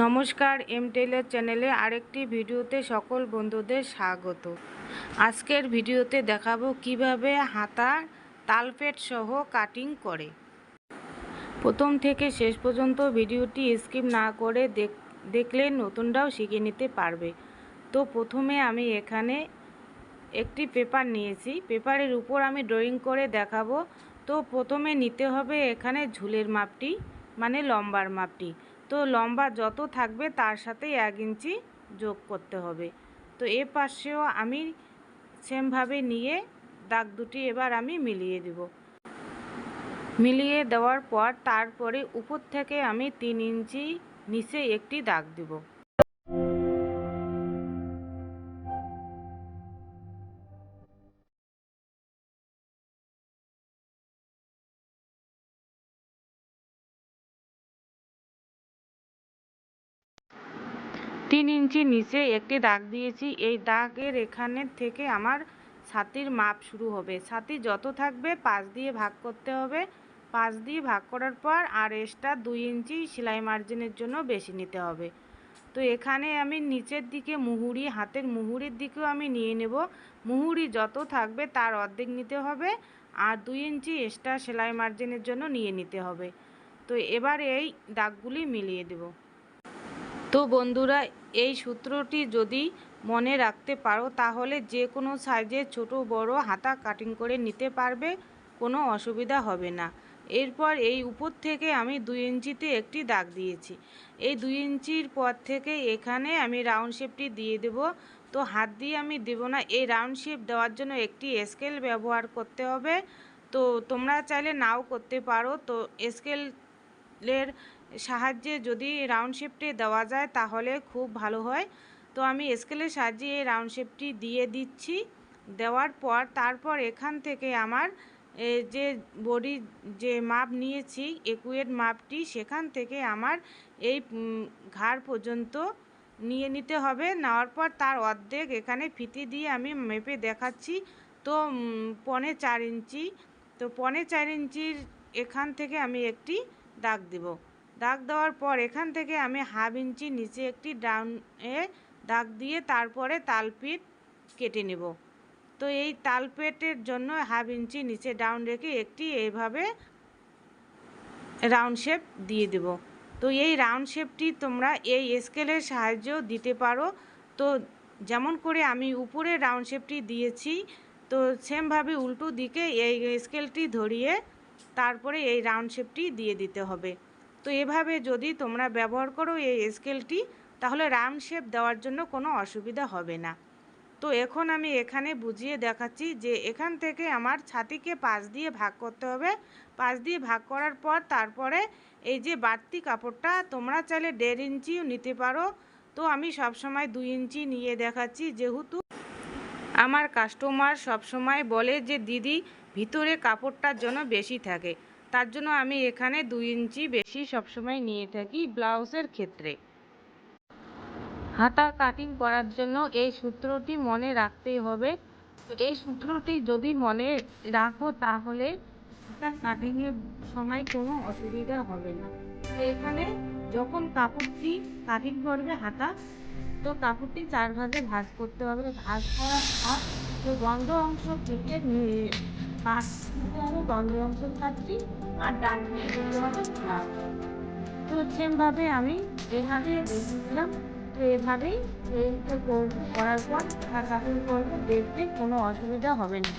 নমস্কার, M Taylor চ্যানেলে আরেকটি ভিডিওতে সকল বন্ধুদের স্বাগত। আজকের ভিডিওতে দেখাবো কিভাবে হাতার তালপেট সহ কাটিং করে। প্রথম থেকে শেষ পর্যন্ত ভিডিওটি স্কিপ না করে দেখলে নতুনরাও শিখে নিতে পারবে। তো প্রথমে আমি এখানে একটি পেপার নিয়েছি, পেপারের উপর আমি ড্রয়িং করে দেখাবো। তো প্রথমে নিতে হবে এখানে ঝুলের মাপটি, মানে লম্বার মাপটি। তো লম্বা যত থাকবে তার সাথে 1 ইঞ্চি যোগ করতে হবে। তো এ পাশেও আমি সেমভাবে নিয়ে দাগ দুটি এবার আমি মিলিয়ে দেব। মিলিয়ে দেওয়ার পর তারপরে উপর থেকে আমি 3 ইঞ্চি নিচে একটি দাগ দেব। 3 ইঞ্চি নিচে একটি দাগ দিয়েছি। এই দাগের এখানে থেকে আমার ছাতির মাপ শুরু হবে। ছাতি যত থাকবে 5 দিয়ে ভাগ করতে হবে। 5 দিয়ে ভাগ করার পর আর এক্সট্রা 2 ইঞ্চি সেলাই মার্জিনের জন্য বেশি নিতে হবে। তো এখানে আমি নিচের দিকে মুহুরি, হাতের মুহুরির দিকেও আমি নিয়ে নেব। মুহুরি যত থাকবে তার অর্ধেক নিতে হবে, আর 2 ইঞ্চি এক্সট্রা সেলাই মার্জিনের জন্য নিয়ে নিতে হবে। তো এবার এই দাগগুলি মিলিয়ে দেব। তো বন্ধুরা, এই সূত্রটি যদি মনে রাখতে পারো তাহলে যে কোনো সাইজের ছোট বড় হাতা কাটিং করে নিতে পারবে, কোনো অসুবিধা হবে না। এরপর এই উপর থেকে আমি 2 ইঞ্চিতে একটি দাগ দিয়েছি। এই 2 ইঞ্চির পর থেকে এখানে আমি রাউন্ড শেপটি দিয়ে দেব। তো হাত দিয়ে আমি দেব না, এই রাউন্ড শেপ দেওয়ার জন্য একটি স্কেল ব্যবহার করতে হবে। তো তোমরা চাইলে নাও করতে পারো। তো স্কেলের সাহায্যে যদি রাউন্ড শেপটি দেওয়া যায় তাহলে খুব ভালো হয়। তো আমি স্কেলের সাহায্যে এই রাউন্ড শেপটি দিয়ে দিচ্ছি। দেওয়ার পর তারপর এখান থেকে আমার যে বডি যে মাপ নিয়েছি, একুয়েট মাপটি, সেখান থেকে আমার এই ঘাড় পর্যন্ত নিয়ে নিতে হবে। নেওয়ার পর তার অর্ধেক এখানে ফিতে দিয়ে আমি মেপে দেখাচ্ছি। তো 4.25 ইঞ্চি। তো 4.25 ইঞ্চির এখান থেকে আমি একটি দাগ দেব। দাগ দেওয়ার পর এখান থেকে আমি 1/2 ইঞ্চি নিচে একটি ডাউনে দাগ দিয়ে তারপরে তালপিট কেটে নেব। তো এই তালপেটের জন্য 1/2 ইঞ্চি নিচে ডাউন রেখে একটি এইভাবে রাউন্ড শেপ দিয়ে দেব। তো এই রাউন্ড শেপটি তোমরা এই স্কেলের সাহায্যেও দিতে পারো। তো যেমন করে আমি উপরে রাউন্ড শেপটি দিয়েছি, তো সেমভাবে উল্টো দিকে এই স্কেলটি ধরিয়ে তারপরে এই রাউন্ড শেপটি দিয়ে দিতে হবে। তো এভাবে যদি তোমরা ব্যবহার করো এই স্কেলটি, তাহলে রাউন্ড শেপ দেওয়ার জন্য কোনো অসুবিধা হবে না। তো এখন আমি এখানে বুঝিয়ে দেখাচ্ছি যে এখান থেকে আমার ছাতিকে 5 দিয়ে ভাগ করতে হবে। 5 দিয়ে ভাগ করার পর তারপরে এই যে বাড়তি কাপড়টা তোমরা চাইলে 1.5 ইঞ্চিও নিতে পারো। তো আমি সবসময় 2 ইঞ্চি নিয়ে দেখাচ্ছি, যেহেতু আমার কাস্টমার সবসময় বলে যে দিদি ভিতরে কাপড়টার জন্য বেশি থাকে, তার জন্য আমি এখানে 2 ইঞ্চি বেশি সবসময় নিয়ে থাকি ব্লাউজের ক্ষেত্রে। হাতা কাটিং করার জন্য এই সূত্রটি মনে রাখতেই হবে। এই সূত্রটি যদি মনে রাখো তাহলে হাতা কাটিংয়ের সময় কোনো অসুবিধা হবে না। এখানে যখন কাপড়টি কাটিং করবে হাতা, তো কাপড়টি 4 ভাগে ভাঁজ করতে হবে। ভাঁজ করার পর তো বন্ধ অংশ থেকে বন্ধ অংশ কাটছি, আর ডান তো সেমভাবে আমি এভাবে দেখছিলাম। তো এভাবেই করার পর কাটিং করবো, দেখতে কোনো অসুবিধা হবে না।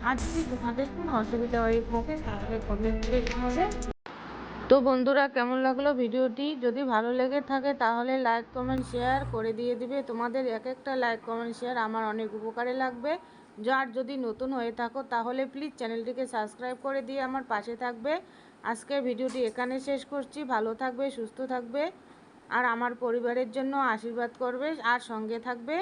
আর যদি তোমাদের কোনো অসুবিধা হয়ে থাকে তাহলে কমেন্ট করতে হবে। তো বন্ধুরা, কেমন লাগলো ভিডিওটি? যদি ভালো লেগে থাকে তাহলে লাইক কমেন্ট শেয়ার করে দিয়ে দিবে। তোমাদের এক একটা লাইক কমেন্ট শেয়ার আমার অনেক উপকারে লাগবে। যার যদি নতুন হয়ে থাকো তাহলে প্লিজ চ্যানেলটিকে সাবস্ক্রাইব করে দিয়ে আমার পাশে থাকবে। আজকের ভিডিওটি এখানে শেষ করছি। ভালো থাকবে, সুস্থ থাকবে, আর আমার পরিবারের জন্য আশীর্বাদ করবে আর সঙ্গে থাকবে।